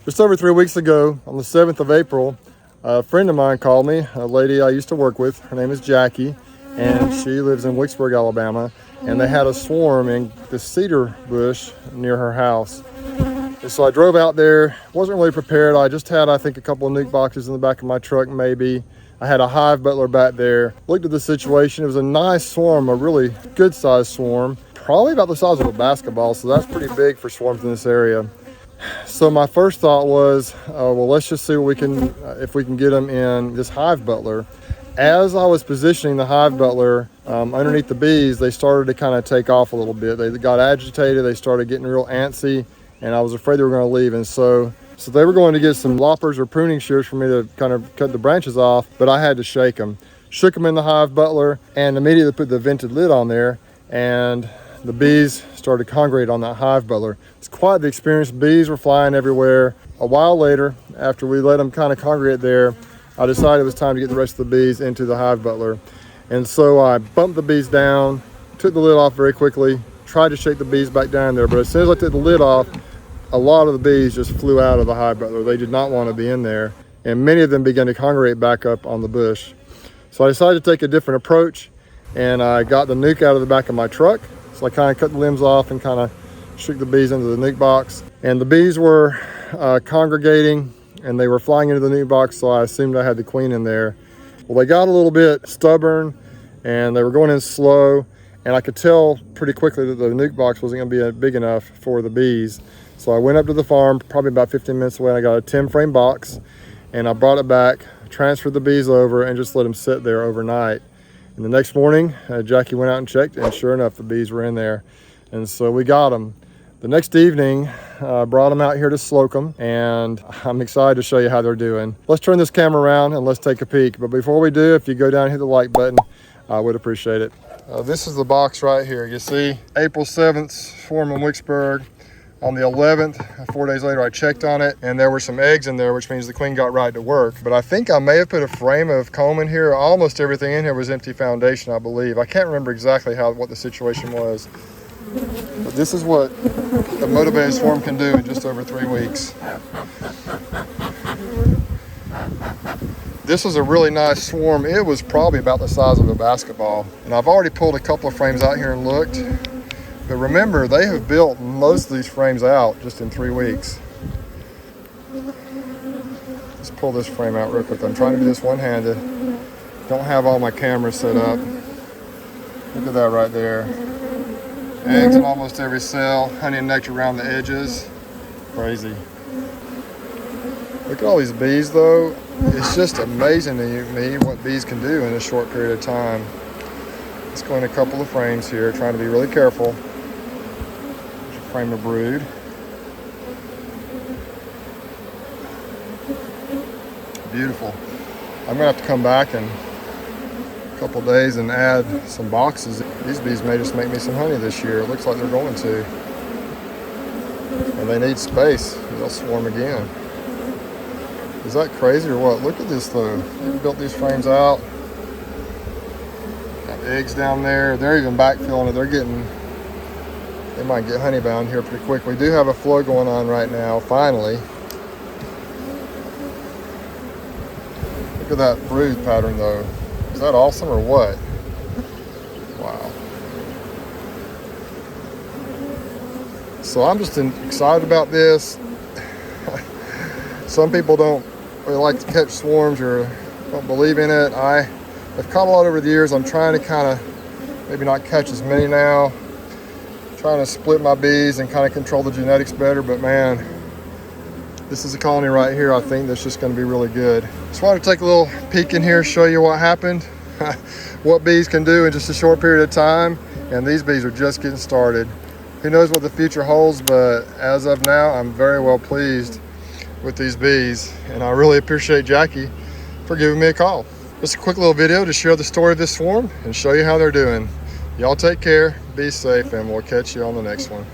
Just over 3 weeks ago, on the 7th of April, a friend of mine called me, a lady I used to work with. Her name is Jacky, and she lives in Wicksburg, Alabama. And they had a swarm in the cedar bush near her house. And so I drove out there, wasn't really prepared. I just had, I think, a couple of nuke boxes in the back of my truck, maybe. I had a hive butler back there. Looked at the situation. It was a nice swarm, a really good sized swarm, probably about the size of a basketball. So that's pretty big for swarms in this area. So my first thought was, well, let's just see what we can, if we can get them in this hive butler. As I was positioning the hive butler underneath the bees, they started to kind of take off a little bit. They got agitated. They started getting real antsy, and I was afraid they were going to leave. And so they were going to get some loppers or pruning shears for me to kind of cut the branches off, but I had to shake them. Shook them in the hive butler and immediately put the vented lid on there, and the bees started to congregate on that hive butler. It's quite the experience. Bees were flying everywhere. A while later, after we let them kind of congregate there, I decided it was time to get the rest of the bees into the hive butler. And so I bumped the bees down, took the lid off very quickly, tried to shake the bees back down there. But as soon as I took the lid off, a lot of the bees just flew out of the hive butler. They did not want to be in there. And many of them began to congregate back up on the bush. So I decided to take a different approach, and I got the nuke out of the back of my truck. So I kind of cut the limbs off and kind of shook the bees into the nuke box. And the bees were congregating, and they were flying into the nuke box, so I assumed I had the queen in there. Well, they got a little bit stubborn, and they were going in slow, and I could tell pretty quickly that the nuke box wasn't going to be big enough for the bees. So I went up to the farm, probably about 15 minutes away, and I got a 10-frame box, and I brought it back, transferred the bees over, and just let them sit there overnight. And the next morning, Jacky went out and checked, and sure enough, the bees were in there. And so we got them. The next evening, I brought them out here to Slocomb, and I'm excited to show you how they're doing. Let's turn this camera around and let's take a peek. But before we do, if you go down and hit the like button, I would appreciate it. This is the box right here. You see, April 7th, swarm in Wicksburg. On the 11th, 4 days later, I checked on it, and there were some eggs in there, which means the queen got right to work. But I think I may have put a frame of comb in here. Almost everything in here was empty foundation, I believe. I can't remember exactly what the situation was. But this is what a motivated swarm can do in just over 3 weeks. This was a really nice swarm. It was probably about the size of a basketball. And I've already pulled a couple of frames out here and looked. But remember, they have built most of these frames out just in 3 weeks. Let's pull this frame out real quick. I'm trying to do this one-handed. Don't have all my cameras set up. Look at that right there. Eggs in almost every cell. Honey and nectar around the edges. Crazy. Look at all these bees though. It's just amazing to me what bees can do in a short period of time. Let's go in a couple of frames here, trying to be really careful. Frame of brood. Beautiful. I'm gonna have to come back in a couple of days and add some boxes. These bees may just make me some honey this year. It looks like they're going to. And they need space. They'll swarm again. Is that crazy or what? Look at this though. They built these frames out. Got eggs down there. They're even backfilling it. They might get honey bound here pretty quick. We do have a flow going on right now, finally. Look at that brood pattern though. Is that awesome or what? Wow. So I'm just excited about this. Some people don't really like to catch swarms or don't believe in it. I've caught a lot over the years. I'm trying to kind of maybe not catch as many now. Trying to split my bees and kind of control the genetics better, but man, this is a colony right here I think that's just going to be really good. Just wanted to take a little peek in here, show you what happened, what bees can do in just a short period of time, and these bees are just getting started. Who knows what the future holds, but as of now, I'm very well pleased with these bees, and I really appreciate Jacky for giving me a call. Just a quick little video to share the story of this swarm and show you how they're doing. Y'all take care, be safe, and we'll catch you on the next one.